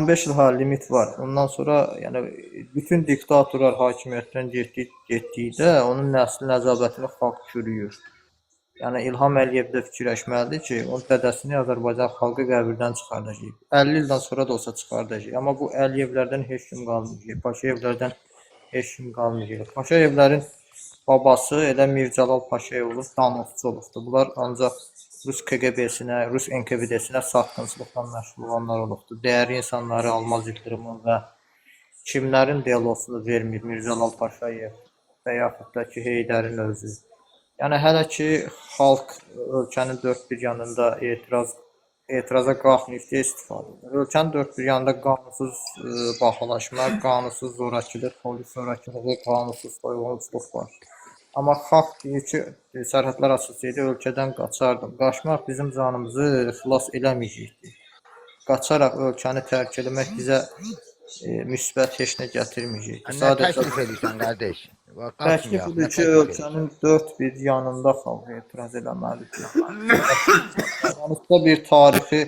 15 il ha limit var. Ondan sonra yəni bütün diktatorlar hakimiyyətdən getdikdə onun nəsil nəzarətini xalq çürüyür. Yəni İlham Əliyev də fikirləşməlidir ki, onun dədəsini Azərbaycan xalqı qəbirdən çıxardacaq. 50 ildən sonra da olsa çıxardacaq. Amma bu Əliyevlərdən heç kim qalmayacaq. Paşayevlərdən heç kim qalmayacaq. Paşayevlərin babası elə Mirzəcəlal Paşayevov danosçu olubdu. Bunlar ancaq Rus KGB-sinə, Rus NKVD-sinə satqınçılıqla məşğul olanlar olubdu. Dəyərli insanları Almaz İldırımın və kimlərin delosunu vermir Mirzəcəlal Paşayev və yaxud da ki, Heydərin özü. Yəni hələ ki xalq ölkənin dörd bir yanında etiraza qalxmayıb deyə istifadə edir. Ölkənin dörd bir yanında qanunsuz bahalaşma, qanunsuz zorakılıq, polis zorakılığı, qanunsuz soyğunçuluq var. Amma xalq deyir ki, sərhədlər açılsaydı ölkədən qaçardım. Qaçmaq bizim canımızı xilas eləməyəcəkdir. Qaçaraq ölkəni tərk etmək bizə müsbət heç nə gətirməyəcəkdir. Nə təklif edirsən qardaş? Təklif budur ki, ölkənin dörd bir yanında xalq etiraz eləməlidir. Yanında bir tarixi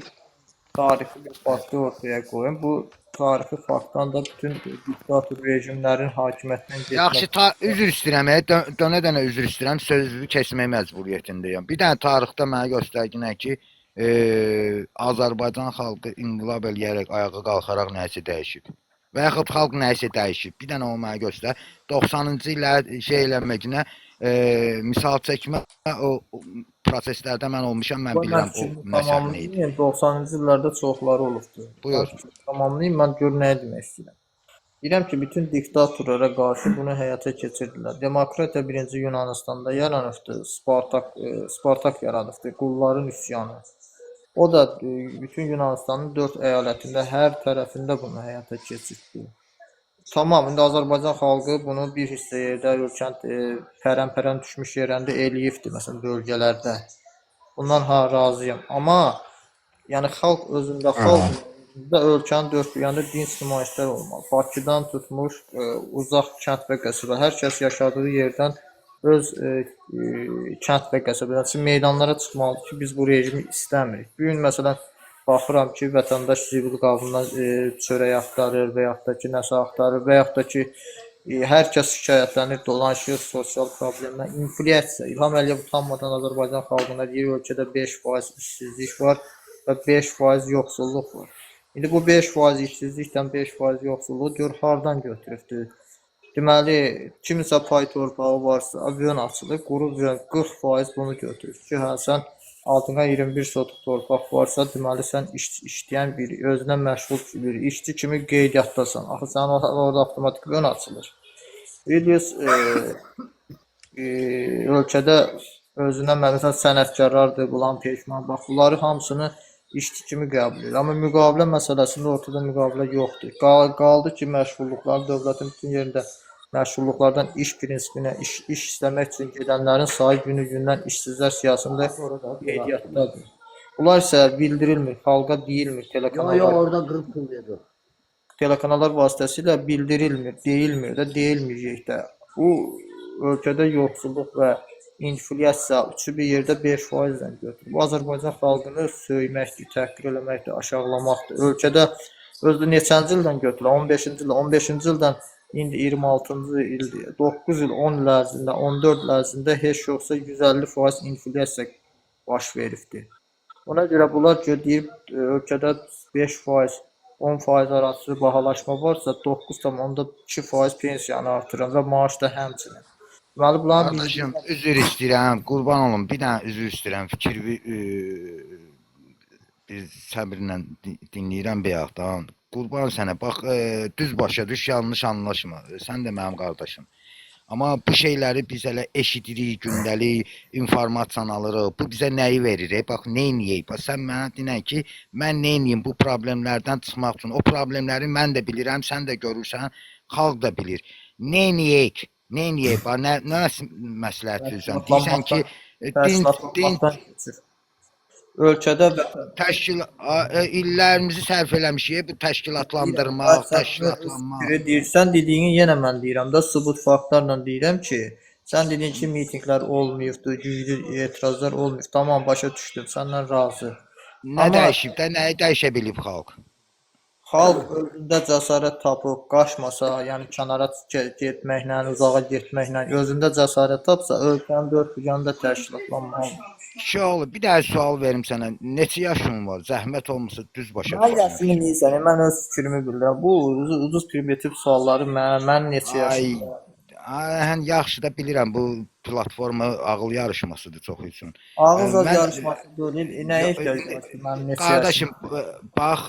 bir faktı ortaya qoyun. Bu tarixi faktdan da bütün diktator rejimlərin hakimiyyətindən getmək. Yaxşı, üzr istəyirəm, dönə-dönə üzr istəyirəm, sözünü keçmək məcburiyyətindəyəm. Bir dənə tarixdə mənə göstərginə ki, Azərbaycan xalqı inqilab eləyərək ayağa qalxaraq nəsə dəyişib. Və yaxud xalq nəsə dəyişib. Bir dənə o mənə göstər. 90-cı illər şey eləməyinə misal çəkmə o proseslərdə mən olmuşam, mən bilirəm o məsələ idi. 90-cı illərdə çoxları olubdu. Buyur. Tamamlayım, mən gör nə demək istəyirəm. Deyirəm ki, bütün diktatorlara qarşı bunu həyata keçirdilər. Demokratiya 1-ci Yunanistanda yaranıbdı, Spartak yaradıbdı, qulların üsyanı. O da bütün Yunanistanın 4 əyalətində hər tərəfində bunu həyata keçirdi. Tamam, indi Azərbaycan xalqı bunu bir hissə yerdə ölkənin pərən-pərən düşmüş yerlərində eləyibdi, məsələn, bölgələrdə. Bundan razıyam. Amma yəni xalq özündə, ölkənin dörd bir yanında dinc nümayişlər olmalı. Bakıdan tutmuş uzaq kənd və qəsəbə, hər kəs yaşadığı yerdən öz kənd və qəsəbədən meydanlara çıxmalıdır ki, biz bu rejimi istəmirik. Bu gün məsələn baxıram ki, vətəndaş zibil qabından çörək axtarır və yaxud da ki, nəsə axtarır və yaxud da ki, hər kəs şikayətlənir, dolanışır, sosial problemlər, inflyasiya. İlham Əliyev utanmadan Azərbaycan xalqına deyir, ölkədə 5% işsizlik var və 5% yoxsulluq var. İndi bu 5% işsizlikdən 5% yoxsulluğu gör hardan götürübdür. Deməli, kimisə pay torpağı varsa, avion açılır, quru 40% bunu götürür ki, hə, sən altına 21 sotuq torpaq varsa, deməli, sən işləyən bir, özünə məşğul bir işçi kimi qeydiyyatdasan. Axı, sən orada avtomatik avion açılır. Biliyoruz, ölkədə özünə məsələn sənətkarlardır, bulan peşman, bax, bunları hamısını işçi kimi qəbul edir. Amma müqavilə məsələsində ortada müqavilə yoxdur. Qaldı ki, məşğulluqlar dövlətin bütün yerində məşğulluqlardan iş prinsipinə, iş istəmək üçün gedənlərin sayı günü-gündən işsizlər siyasətində qeydiyyatdadır. Bunlar isə bildirilmir, xalqa deyilmir, telekanallar vasitəsilə bildirilmir, deyilmir də, deyilməyəcək də. Bu ölkədə yoxsulluq və inflyasiya üçü bir yerdə 5%-dən götürür. Bu Azərbaycan xalqını söyməkdir, təhqir eləməkdir, aşağılamaqdır. Ölkədə özü neçənci ildən götürür? 15-ci ildən indi 26-cı ildir. 9 il, 10 il ərzində, 14 il ərzində heç yoxsa 150% inflyasiya baş veribdir. Ona görə bunlar deyib ölkədə 5%, 10% arası bahalaşma varsa 9,2% pensiyanı artırır və maaş da həmçinin. Qardaşım, üzr istəyirəm, qurban olum, bir dənə üzr istəyirəm, fikri bir səbirlə dinləyirəm bəyəxdən. Qurban sənə, bax, düz başa düş, yanlış anlaşma, sən də mənim qardaşım. Amma bu şeyləri biz elə eşidirik, gündəlik informasiyanı alırıq, bu bizə nəyi verir, bax, neyniyək, bax, sən mənə dinən ki, mən neyniyim bu problemlərdən çıxmaq üçün, o problemləri mən də bilirəm, sən də görürsən, xalq da bilir, neyniyək? Neyniyək, nə məsləhət verirsən? Deyirsən ki, ölkədə illərimizi sərf eləmişik, bu təşkilatlandırmaq, təşkilatlanmaq. Deyirsən, dediyini yenə mən deyirəm də, sübut faktlarla deyirəm ki, sən dediyin ki, mitinglər olmayıbdır, güclü etirazlar olmayıb, tamam, başa düşdüm, səndən razı. Nə dəyişib də, nəyi dəyişə bilib xalq? Xalq özündə cəsarət tapıb qaçmasa, yəni kənara getməklə, uzağa getməklə özündə cəsarət tapsa, ölkənin dörd bir yanında təşkilatlanmalıdır. Şey olur, bir daha sual verim sənə. Neçə yaşın var? Zəhmət olmasa düz başa Mən düşdüyüm yaşımı fikir. deyirsən, mən öz fikrimi bilirəm. Bu ucuz primitiv sualları mən neçə Ay, yaşımda? hən yaxşı da bilirəm bu platforma ağıl yarışmasıdır çox üçün. Ağız az Mən yarışması deyil. Nəyə ehtiyac var ki, mən neçə qardaşım yaşımda? bax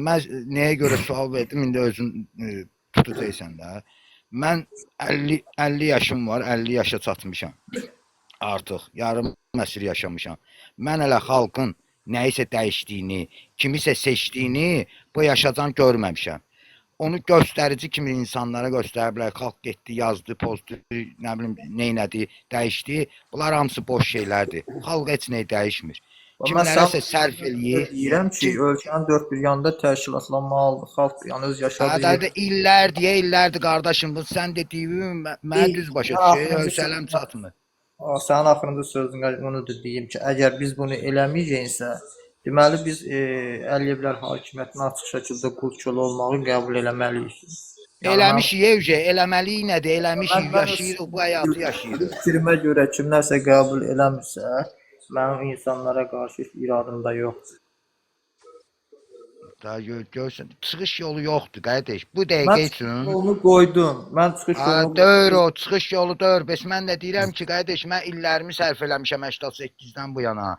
mən nəyə görə sual verdim indi özün tutacaqsan da. Mən 50 yaşım var, 50 yaşa çatmışam. Artıq yarım əsr yaşamışam. Mən hələ xalqın nəyisə dəyişdiyini, kimisə seçdiyini bu yaşacan görməmişəm. Onu göstərici kimi insanlara göstərə bilər. Xalq getdi, yazdı, pozdu, nə bilim, neynədi, dəyişdi. Bunlar hamısı boş şeylərdir. Xalq heç nə dəyişmir. Mən sən Kimlərəsə sərf eləyir. deyirəm ki, Kim ölkənin dörd bir yanında təşkilatlanmalıdır. Xalq yəni öz yaşadığı yer. Hədə illər deyə illərdir qardaşım. Bu sən dediyin mənə düz başa Sən düşür. axırıncı Hövsələm sözünə, çatmır. sənin axırıncı sözünə onu da deyim ki, əgər biz bunu eləməyəcəksə, deməli biz Əliyevlər hakimiyyətini açıq şəkildə qul kölə olmağı qəbul eləməliyik. Yəni Eləmişik Evce, eləməliyik nədir? Eləmişik, mən öz yaşayırıq, bu həyatı yaşayırıq. fikrimə görə kimlərsə qəbul eləmirsə, mənim insanlara qarşı iradım da yoxdur. Da görsən, çıxış yolu yoxdur qardaş. Bu Mən dəqiqə çıxış üçün yolunu qoydum. Mən çıxış yolunu Döyür qoydum. o, çıxış yolu döyür. Bəs mən də deyirəm ki, qardaş, mən illərimi sərf eləmişəm 88-dən bu yana.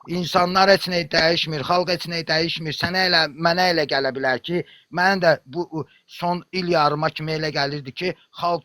İnsanlar heç nə dəyişmir, xalq heç nə dəyişmir. Sənə elə, mənə elə gələ bilər ki, mən də bu son il yarıma kimi elə gəlirdi ki, xalq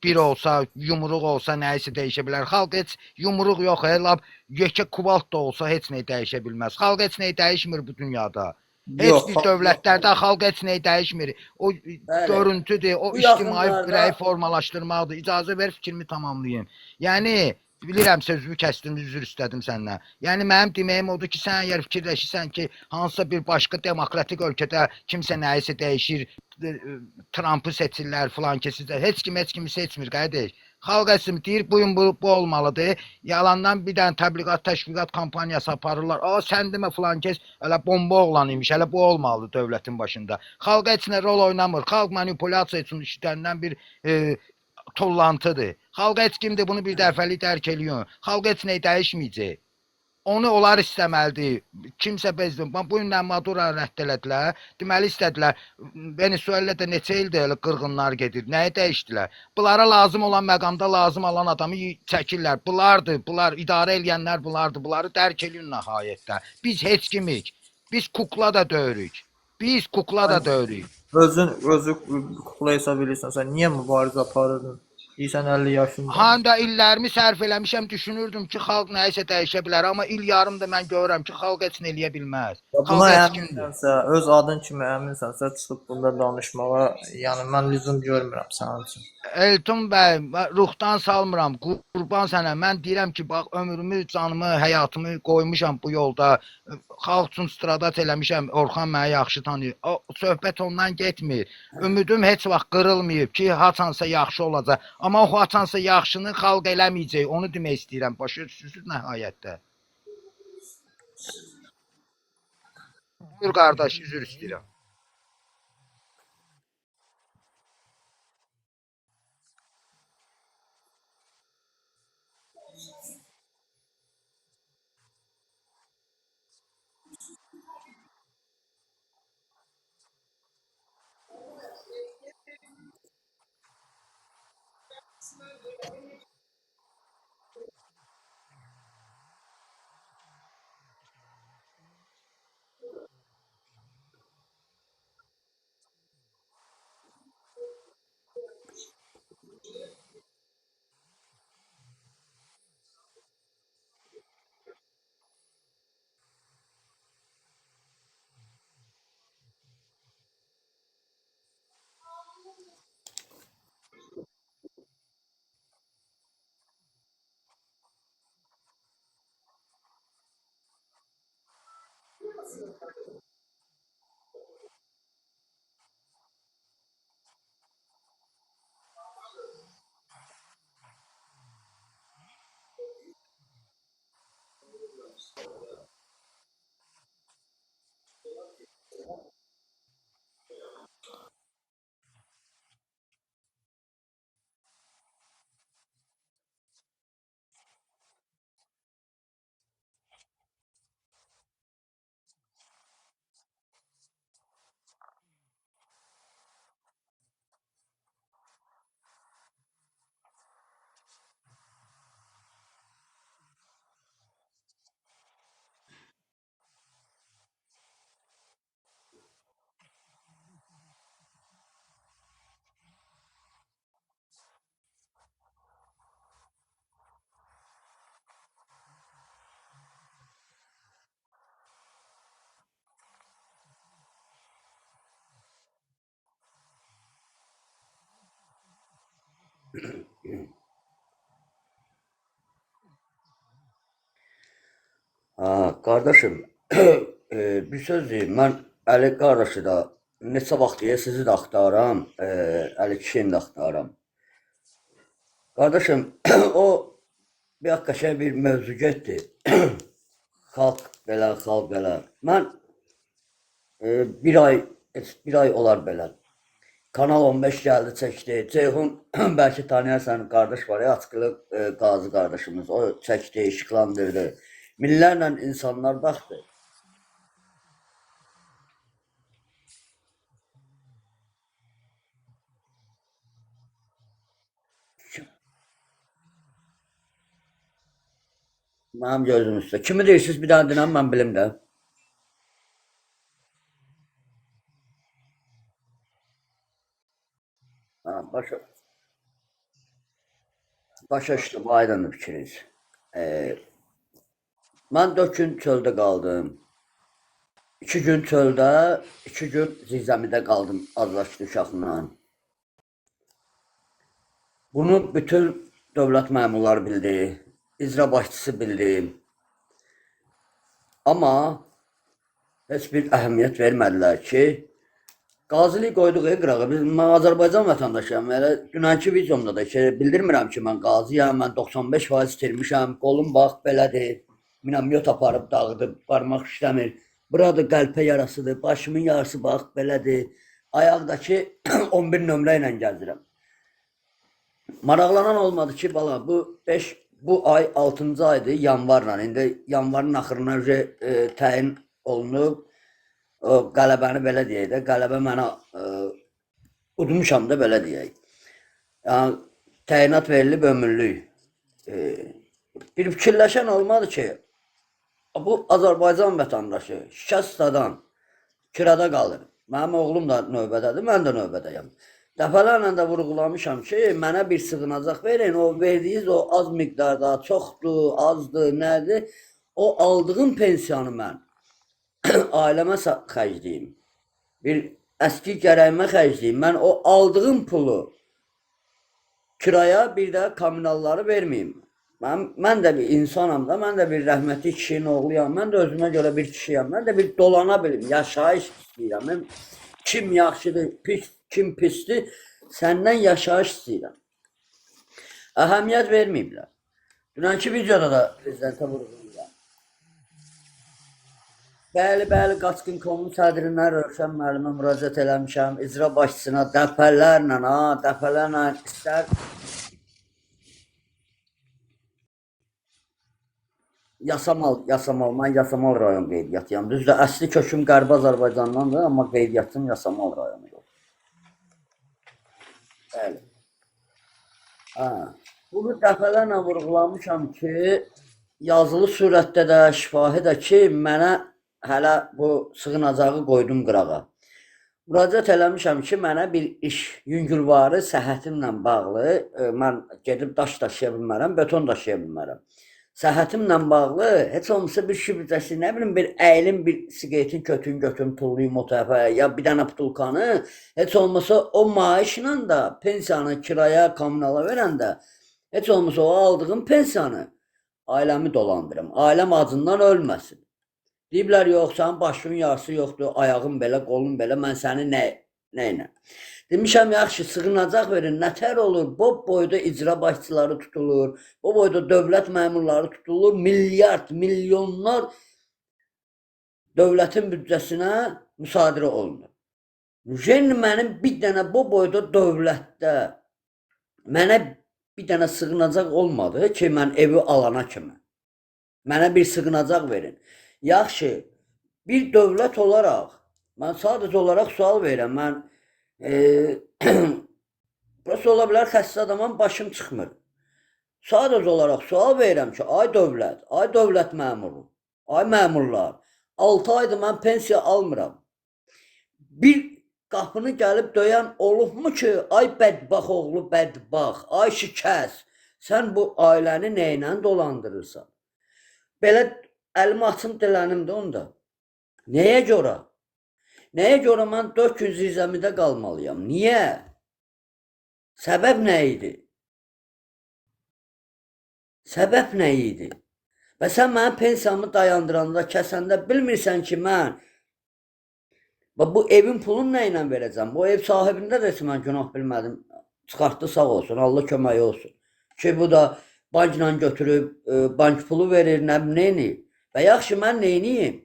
bir olsa, yumruq olsa nəyisə dəyişə bilər. Xalq heç yumruq yox, lap yekə kubalt da olsa heç nə dəyişə bilməz. Xalq heç nə dəyişmir bu dünyada. Heç Yox, bir dövlətlərdə xalq heç nə dəyişmir. O bəli. görüntüdür, o Bu ictimai yaxınlarda birəyi formalaşdırmaqdır. İcazə ver fikrimi tamamlayım. Yəni bilirəm sözümü kəsdim, üzr istədim səndən. Yəni mənim deməyim odur ki, sən əgər fikirləşirsən ki, hansısa bir başqa demokratik ölkədə kimsə nəyisə dəyişir, Trampı seçirlər filan keçirlər. Heç kimi seçmir qardaş. Xalq əsmi deyir, bu olmalıdır. Yalandan bir dənə təbliğat, təşviqat kampaniyası aparırlar. Sən demə filan kes, hələ bomba oğlan imiş, hələ bu olmalıdır dövlətin başında. Xalq heç nə rol oynamır. Xalq manipulyasiya üçün işlənilən bir tullantıdır. Xalq heç kimdir, bunu bir dəfəlik dərk eləyin. Xalq heç nə dəyişməyəcək. Onu onlar istəməlidir. Kimsə bezdim. Bu günlə Maduro rədd elədilər. Deməli istədilər. Venezuela da neçə ildir elə qırğınlar gedir. Nəyi dəyişdilər? Bunlara lazım olan məqamda lazım olan adamı çəkirlər. Bunlar idarə edənlər bunlardır. Bunları dərk eləyin nəhayətdə. Biz heç kimik. Biz kukla da döyürük. Biz kukla da döyürük. özü kukla hesab edirsən, sən niyə mübarizə aparırdın? Deyirsən 50 yaşında. Handa illərimi sərf eləmişəm, düşünürdüm ki, xalq nəyisə dəyişə bilər, amma il yarımdır mən görürəm ki, xalq heç nə eləyə bilməz. Ya buna Xalq heç kimdir. əminsənsə, öz adın kimi əminsənsə, çıxıb bunda danışmağa, yəni mən lüzum görmürəm sənin üçün. Elton bəy, ruhdan salmıram, qurban sənə. Mən deyirəm ki, bax ömrümü, canımı, həyatımı qoymuşam bu yolda. Xalq üçün stradat eləmişəm. Orxan məni yaxşı tanıyır. O söhbət ondan getmir. Ümidim heç vaxt qırılmayıb ki, haçansa yaxşı olacaq. Amma o haçansa yaxşını xalq eləməyəcək. Onu demək istəyirəm. Başa düşürsüz nəhayətdə. Buyur qardaş, üzr istəyirəm. Ha, kardeşim, bir söz deyim. Mən Əli qardaşı da neçə vaxtdır sizi də axtarıram, Əli kişini də axtarıram. Kardeşim, o bir qəşəng bir mövzu getdi. Xalq belə, xalq belə. Mən bir ay olar belə. Kanal 15 gəldi çəkdi. Ceyhun bəlkə tanıyarsan qardaş var ya, Atqılı Qazi qardaşımız. O çəkdi, işıqlandırdı. Minlərlə insanlar baxdı. Mənim gözüm üstə. Kimi deyirsiniz bir dənə dinəm mən bilim də. Ha, başa düşdüm, aydındır fikriniz. E, Mən 4 gün çöldə qaldım. 2 gün çöldə, 2 gün zirzəmidə qaldım azlaşdı uşaqla. Bunu bütün dövlət məmurları bildi, icra başçısı bildi. Amma heç bir əhəmiyyət vermədilər ki, qazilik qoyduq qırağa. Mən Azərbaycan vətəndaşıyam. Elə dünənki videomda da ki, bildirmirəm ki, mən qaziyam, mən 95% itirmişəm, qolum bax belədir. Minamyot aparıb dağıdıb, barmaq işləmir. Burada qəlpə yarasıdır, başımın yarısı bax belədir. Ayaqdakı 11 nömrə ilə gəzirəm. Maraqlanan olmadı ki, bala bu ay 6-cı aydır, yanvarla. İndi yanvarın axırına təyin olunub. O qələbəni belə deyək də, qələbə mənə udmuşam da belə deyək. Yəni təyinat verilib ömürlük. Bir fikirləşən olmadı ki, bu Azərbaycan vətəndaşı şikəstədən kirada qalır. Mənim oğlum da növbədədir, mən də növbədəyəm. Dəfələrlə də vurğulamışam ki, mənə bir sığınacaq verin, o verdiyiniz o az miqdarda, çoxdur, azdır, nədir? O aldığım pensiyanı mən ailəmə xərcləyim. Bir əski gərəyimə xərcləyim. Mən o aldığım pulu kiraya bir də kommunalları verməyim. Mən də bir insanam da, mən də bir rəhmətli kişinin oğluyam. Mən də özümə görə bir kişiyəm. Mən də bir dolana bilim, yaşayış istəyirəm. Kim yaxşıdır, kim pisdir, səndən yaşayış istəyirəm. Əhəmiyyət verməyiblər. Dünənki videoda da prezidentə vurğulayıram. Bəli, Qaçqın Komitə sədrinə Rövşən müəllimə müraciət eləmişəm. İcra başçısına dəfələrlə istər Yasamal, mən Yasamal rayon qeydiyyatıyam. Düzdür, əsli köküm Qərbi Azərbaycandandır, amma qeydiyyatım Yasamal rayonudur. Bəli. Ha. Bunu dəfələrlə vurğulamışam ki, yazılı surətdə də, şifahi də ki, mənə hələ bu sığınacağı qoydum qırağa. Müraciət eləmişəm ki, mənə bir iş, yüngülvarı səhhətimlə bağlı, mən gedib daş daşıya bilmərəm, beton daşıya bilmərəm. Səhhətimlə bağlı heç olmasa bir şübhəsi, nə bilim, bir əyilim, bir siqaretin kötüyünü götürüm, tullayım o tərəfə, ya bir dənə butulkanı, heç olmasa o maaşla da pensiyanı kiraya, kommunala verəndə, heç olmasa o aldığım pensiyanı ailəmi dolandırım, ailəm acından ölməsin. Deyiblər, yox, sənin başının yarısı yoxdur, ayağın belə, qolun belə, mən səni nə ilə? Demişəm, yaxşı, sığınacaq verin, nətər olur, bu boyda icra başçıları tutulur, bu boyda dövlət məmurları tutulur, milyonlar dövlətin büdcəsinə müsadirə olunur. Mənim bir dənə bu boyda dövlətdə mənə bir dənə sığınacaq olmadı ki, mən evi alana kimi. Mənə bir sığınacaq verin. Yaxşı, bir dövlət olaraq, mən sadəcə olaraq sual verirəm, mən burası ola bilər, xəstə adamın başım çıxmır. Sadəcə olaraq sual verirəm ki, ay dövlət məmuru, ay məmurlar, 6 aydır mən pensiya almıram. Bir qapını gəlib döyən olubmu ki, ay bədbax oğlu bədbax, ay şikəs, sən bu ailəni nə ilə dolandırırsan? Belə əlimi açım dilənim də onda. Nəyə görə? Nəyə görə mən 4 gün zirzəmidə qalmalıyam? Niyə? Səbəb nə idi? Səbəb nə idi? Və sən mənim pensiyamı dayandıranda, kəsəndə bilmirsən ki, mən bu evin pulunu nə ilə verəcəm? Bu ev sahibində də mən günah bilmədim. Çıxartdı sağ olsun, Allah köməyi olsun. Ki bu da bankla götürüb bank pulu verir, nə eləyir? Və yaxşı mən nə eləyim?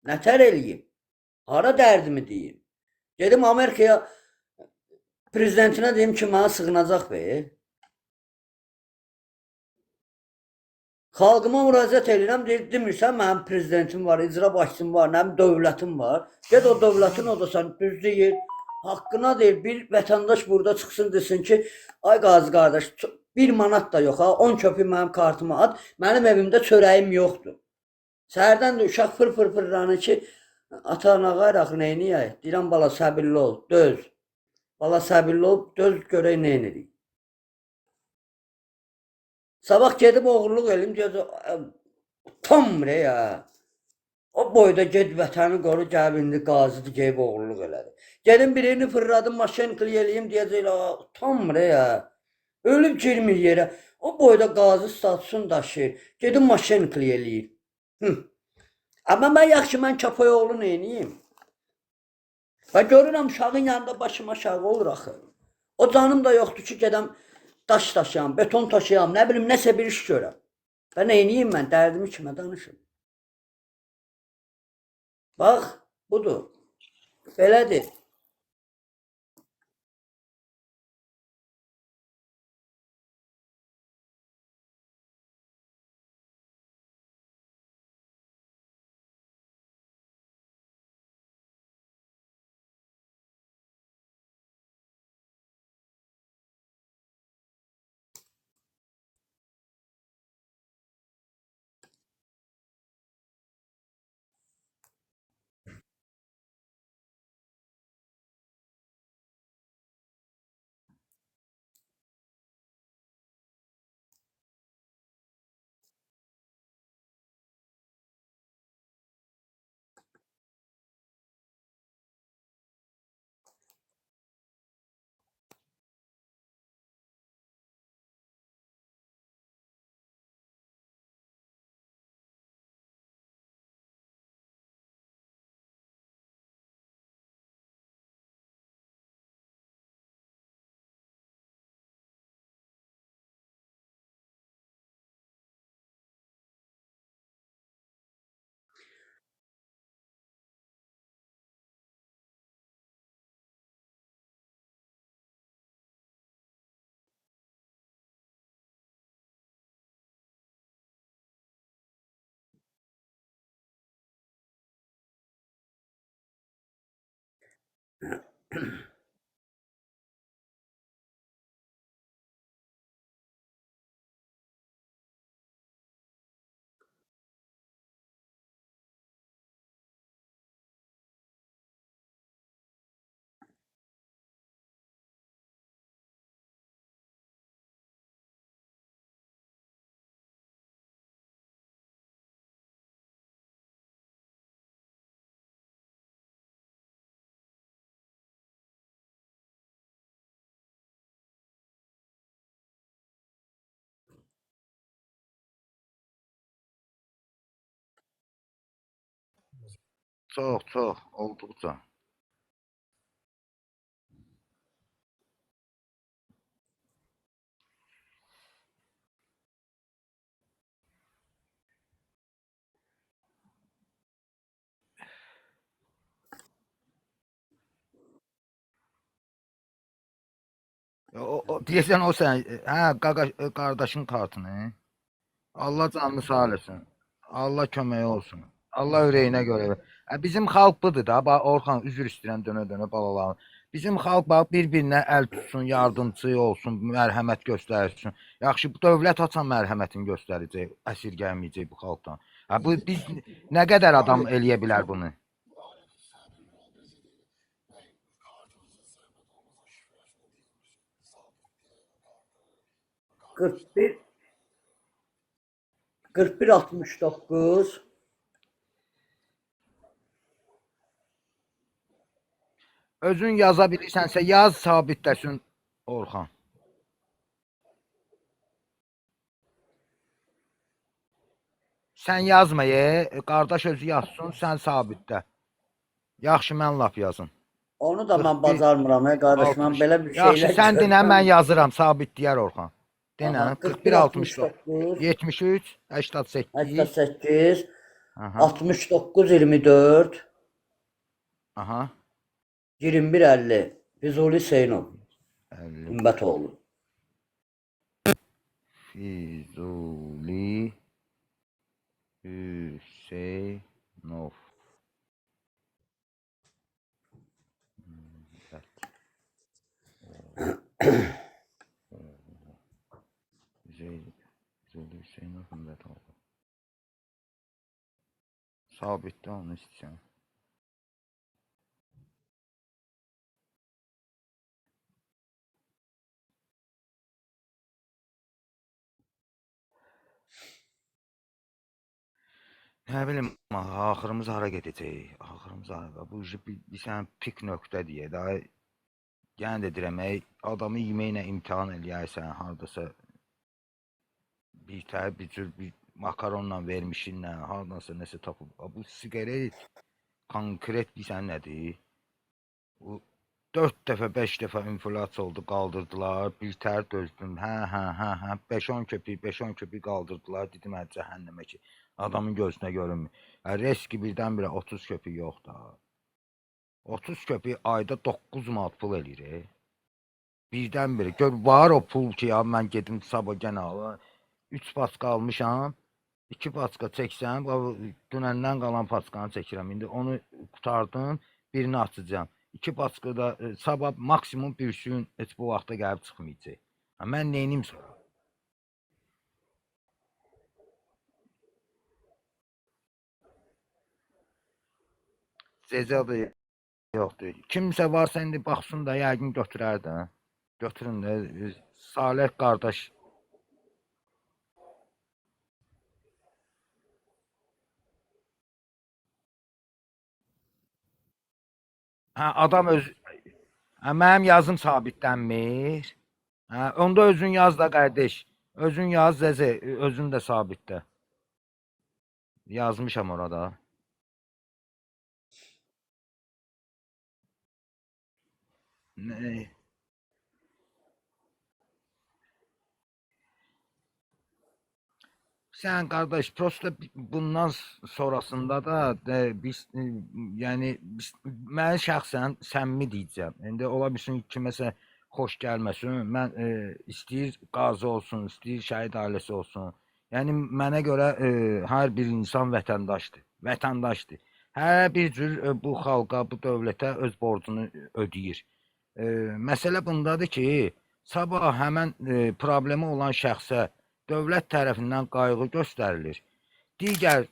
Nətər eləyim? Hara dərdimi deyim? Gedim Amerikaya prezidentinə deyim ki, mənə sığınacaq ver. Xalqıma müraciət edirəm, deyir, demirsən mənim prezidentim var, icra başçım var, mənim dövlətim var. Ged o dövlətin odasan, düz deyir. Haqqına deyir, bir vətəndaş burada çıxsın desin ki, ay qazi qardaş, 1 manat da yox ha, 10 köpük mənim kartıma at, mənim evimdə çörəyim yoxdur. Səhərdən də uşaq fır fırlanır ki, ata-ana qayraq neyniyək? Deyirəm, bala səbirli ol, döz. Bala səbirli ol, döz görək neynirik. Sabah gedib oğurluq elim, tam ya. O boyda ged vətəni qoru, gəlib indi qazidir, gəlib oğurluq elədi. Gedim birini fırladım, maşenikli eləyim, deyəcəklər, tam ya. Ölüb girmir yerə. O boyda qazi statusunu daşıyır. Gedim maşenikli eləyir. Amma mən yaxşı, mən Kapoy oğlu neyniyim? Və görürəm, uşağın yanında başıma aşağı olur axı. O canım da yoxdur ki, gedəm daş daşıyam, beton taşıyam, nə bilim, nəsə bir iş görəm. Və neyniyim mən, dərdimi kimə danışım? Bax, budur. Belədir. Çox, olduqca. Deyəsən o sən, qardaşın kartını. Allah canını sağ eləsin. Allah köməyi olsun. Allah ürəyinə görə. Bizim xalq budur da. Bax Orxan, üzr istəyirəm dönə-dönə balalarım. Bizim xalq bax bir-birinə əl tutsun, yardımçı olsun, mərhəmət göstərsin. Yaxşı, bu dövlət açan mərhəmətini göstərəcək, əsirgəməyəcək bu xalqdan. Bu biz nə qədər adam eləyə bilər bunu? 41 4169 Özün yaza bilirsənsə yaz, sabitləsin Orxan. Sən yazma, qardaş özü yazsın, sən sabitlə. Yaxşı, mən lap yazım. Onu da mən 41 bacarmıram, qardaş. Mən 60. belə bir Yaxşı, şeylər sən denə, mən görməmişəm. yazıram, sabitləyər Orxan. Denə, Aha, 41 41 69 69 73 88. 88 Aha. 69 24 Aha. 21 50 Füzuli Hüseynov 50. Himbətoğlu. Füzuli Hüseynov. Füzuli Hüseynov Himbətoğlu. Sabitdə onu istəyirəm. Nə bilim, axırımız hara gedəcək? Axırımız hara? Bu bir sən pik nöqtədir də. Yəni də deyirəm, adamı yeməklə imtahan eləyərsən, hardasa bir cür bir makaronla vermişinlə, hardansa nəsə tapıb. Bu siqaret konkret bilsən nədir? Bu 4 dəfə, 5 dəfə inflyasiya oldu, qaldırdılar. Bir tər dözdüm. Hə, 5-10 köpük, 5-10 köpük qaldırdılar. Dedim, cəhənnəmə ki, adamın gözünə görünmür. Riski birdən-birə 30 köpük yoxdur. 30 köpük ayda 9 manat pul eləyir. Birdən-birə gör, var o pul ki, ya mən gedim sabah gənə alım. 3 paska almışam. 2 paska çəksəm, dünəndən qalan paskanı çəkirəm. İndi onu qutardım, birini açacağam. 2 paska da sabah maksimum bir gün heç bu vaxta gəlib çıxmayacaq. Mən neynim sonra? Cəza da yoxdur. Kimsə varsa indi baxsın da, yəqin götürər də. Götürün də, Salih qardaş. Hə, adam öz... Hə, mənim yazım sabitlənmir. Hə, onda özün yaz da qardaş. Özün yaz, Zəzə, özün də sabitlə. Yazmışam orada. Nə? Sən qardaş, prosta bundan sonrasında da biz yəni mən şəxsən səmimi deyəcəm. İndi ola bilsin kiməsə xoş gəlməsin. Mən istəyir qazi olsun, istəyir şəhid ailəsi olsun. Yəni mənə görə hər bir insan vətəndaşdır. Vətəndaşdır. Hər bir cür bu xalqa, bu dövlətə öz borcunu ödəyir. Məsələ bundadır ki, sabah həmən problemi olan şəxsə dövlət tərəfindən qayğı göstərilir. Digər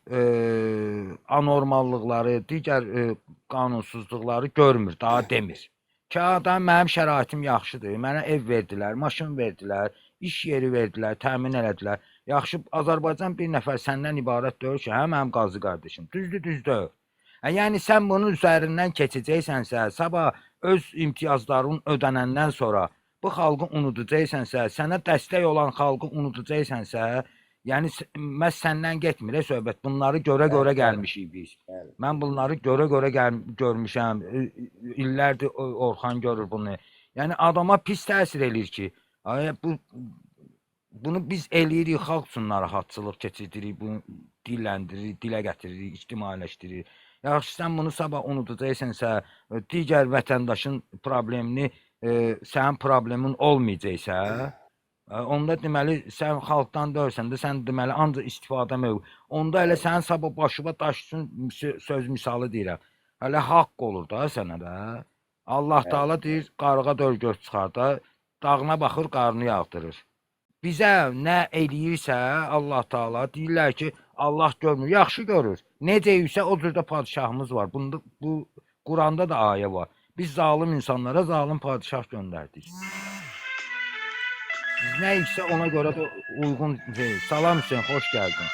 anormallıqları, digər qanunsuzluqları görmür, daha demir. Ki, adam mənim şəraitim yaxşıdır, mənə ev verdilər, maşın verdilər, iş yeri verdilər, təmin elədilər. Yaxşı, Azərbaycan bir nəfər səndən ibarət deyil ki, hə mənim qazı qardaşım, düzdür. Yəni sən bunun üzərindən keçəcəksənsə, sabah öz imtiyazların ödənəndən sonra bu xalqı unudacaqsansə, sənə dəstək olan xalqı unudacaqsansə, yəni məhz səndən getmir söhbət. Bunları görə gəlmişik biz. Mən bunları görə görmüşəm. İllərdir Orxan görür bunu. Yəni adama pis təsir eləyir ki, bunu biz eləyirik, xalq üçün narahatçılıq keçirdirik, bunu dilləndirik, dilə gətiririk, ictimailəşdiririk. Yaxşı, sən bunu sabah unudacaqsansə, digər vətəndaşın problemini sənin problemin olmayacaqsa, onda deməli sən xalqdan deyilsən də, sən deməli ancaq istifadə mövqe. Onda elə sənin sabah başına daş üçün söz misalı deyirəm. Hələ haqq olur da sənə də. Allah Taala deyir, qarğa döl göz çıxar da, dağına baxır, qarnı yağdırır. Bizə nə eləyirsə Allah Taala deyirlər ki, Allah görmür, yaxşı görür. Necə isə o cürdə padşahımız var. Bunda bu Quranda da ayə var. Biz zalim insanlara zalim padişah göndərdik. Nə isə ona görə də uyğun. Salam Hüseyn, xoş gəldin.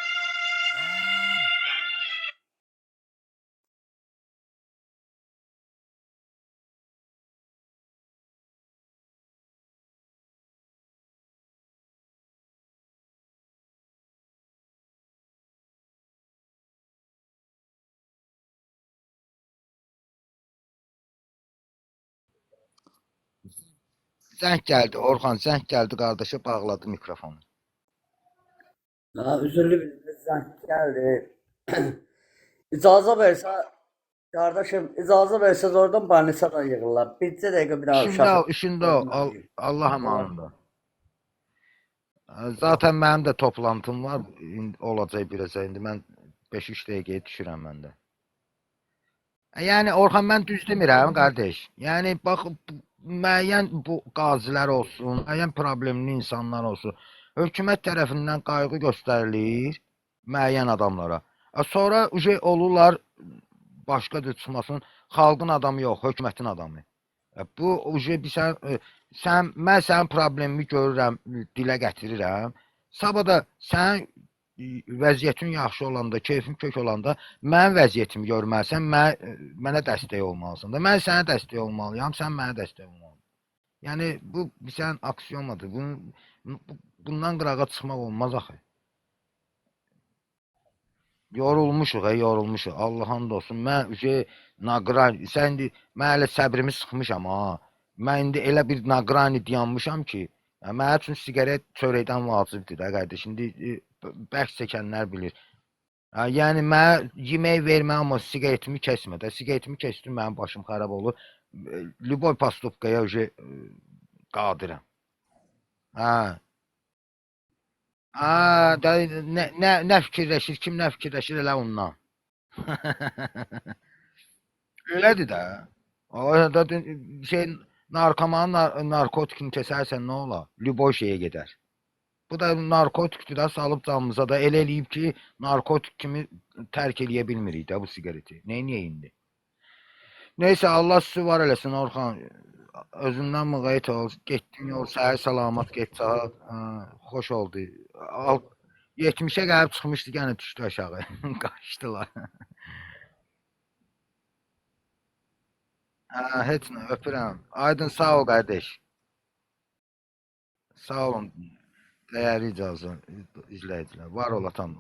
Zəng gəldi, Orxan zəng gəldi qardaşa bağladı mikrofonu. Ha, üzürlü bir zəng gəldi. İcazə versə, qardaşım, icazə versəz oradan banisa da yığırlar. Bircə dəqiqə bir daha İşində uşaq. ol, işində ol. Allah əmanında. Zaten mənim də toplantım var. Olacaq birəcə. İndi mən 5-3 dəqiqəyə düşürəm mən də. Yəni Orxan mən düz demirəm qardaş. Yəni bax müəyyən bu qazilər olsun, müəyyən problemli insanlar olsun. Hökumət tərəfindən qayğı göstərilir müəyyən adamlara. Sonra uje olurlar başqa cür çıxmasın, xalqın adamı yox, hökumətin adamı. Bu uje mən sənin problemini görürəm, dilə gətirirəm. Sabah da sənin vəziyyətin yaxşı olanda, keyfin kök olanda mənim vəziyyətimi görməlisən, mənə dəstək olmalısan da. Mən sənə dəstək olmalıyam, sən mənə dəstək olmalısan. Yəni bu sən aksiyomadır. Bundan qırağa çıxmaq olmaz axı. Yorulmuşuq, yorulmuşuq. Allah and olsun. Mən naqran, sən indi mən elə səbrimi sıxmışam ha. Mən indi elə bir naqrani dayanmışam ki, mənim üçün siqaret çörəkdən vacibdir də qardaş. İndi bəxş çəkənlər bilir. Yəni mən yemək vermə amma siqaretimi kəsmə də. Siqaretimi kəsdim mənim başım xarab olur. Любой поступкaya qadirəm. Hə. Nə fikirləşir, kim nə fikirləşir elə ondan. Elədir də. Orada narkomanın narkotikini kəsərsən nə olar? Любой şeyə gedər. Bu da narkotikdir də salıb canımıza da elə eləyib ki, narkotik kimi tərk eləyə bilmirik də bu siqareti. Neyniyək indi? Neysə Allah sizi var eləsin Orxan. Özündən müğayət ol. Getdin yol səhər salamat get saat. Xoş oldu. 70-ə gəlib çıxmışdı, yenə düşdü aşağı. Qaçdılar. Heç nə, öpürəm. Aydın sağ ol qardaş. Sağ olun. Dəyərli icazə izləyicilər. Var ol atam.